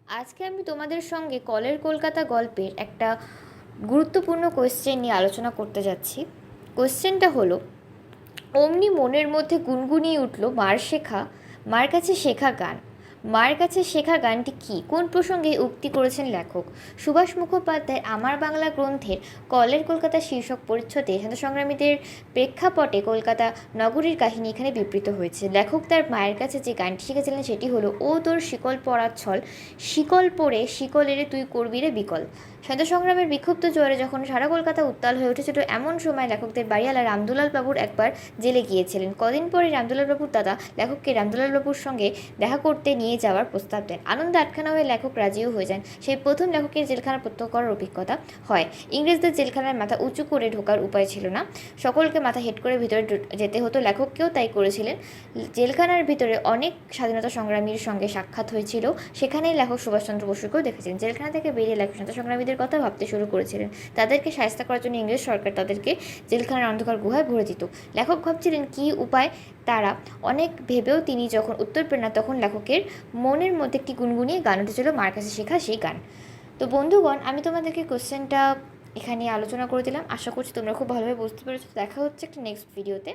আজকে আমি তোমাদের সঙ্গে কলের কলকাতা গল্পের একটা গুরুত্বপূর্ণ কোয়েশ্চেন নিয়ে আলোচনা করতে যাচ্ছি। কোয়েশ্চেনটা হলো, অমনি মনের মধ্যে গুনগুনিয়ে উঠল মার কাছে শেখা গান। মার কাছে শেখা গানটি কী, কোন প্রসঙ্গে এই উক্তি করেছেন লেখক? সুভাষ মুখোপাধ্যায় আমার বাংলা গ্রন্থের কলের কলকাতা শীর্ষক পরিচ্ছদে স্বাধীনতা সংগ্রামীদের প্রেক্ষাপটে কলকাতা নগরীর কাহিনী এখানে বিবৃত হয়েছে। লেখক তার মায়ের কাছে যে গানটি শিখেছিলেন সেটি হলো, ও তোর শিকল পরার ছল, শিকল পরে শিকল এরে তুই করবি রে বিকল। স্বাধীনতা সংগ্রামের বিক্ষুব্ধ জোয়ারে যখন সারা কলকাতা উত্তাল হয়ে উঠেছিল, এমন সময় লেখকদের বাড়িওয়ালা রামদুলাল বাবুর একবার জেলে গিয়েছিলেন। কদিন পরে রামদুলাল বাবুর দাদা লেখককে রামদুলাল বাবুর সঙ্গে দেখা করতে নিয়ে যাওয়ার প্রস্তাব দেন। আনন্দে আটখানা হয়ে লেখক রাজিও হয়ে যান। সেই প্রথম লেখকের জেলখানা প্রত্যক্ষ করার অভিজ্ঞতা হয়। ইংরেজদের জেলখানায় মাথা উঁচু করে ঢোকার উপায় ছিল না, সকলকে মাথা হেঁট করে ভিতরে যেতে হতো। লেখককেও তাই করেছিলেন। জেলখানার ভিতরে অনেক স্বাধীনতা সংগ্রামীর সঙ্গে সাক্ষাৎ হয়েছিল, সেখানেই লেখক সুভাষচন্দ্র বসুকেও দেখেছেন। জেলখানা থেকে বেরিয়ে লেখক স্বাধীনতা সংগ্রামীদের কথা ভাবতে শুরু করেছিলেন। তাদেরকে শায়েস্তা করার জন্য ইংরেজ সরকার তাদেরকে জেলখানার অন্ধকার গুহায় ভরে দিত। লেখক ভাবছিলেন কী উপায় তারা, অনেক ভেবেও তিনি যখন উত্তর পেলেন না, তখন লেখকের মনের মধ্যে একটি গুনগুনিয়ে গান উঠেছিল, মার কাছে শেখা সেই গান। তো বন্ধুগণ, আমি তোমাদেরকে কোশ্চেনটা এখানে আলোচনা করে দিলাম। আশা করছি তোমরা খুব ভালোভাবে বুঝতে পেরেছো। দেখা হচ্ছে একটা নেক্সট ভিডিওতে।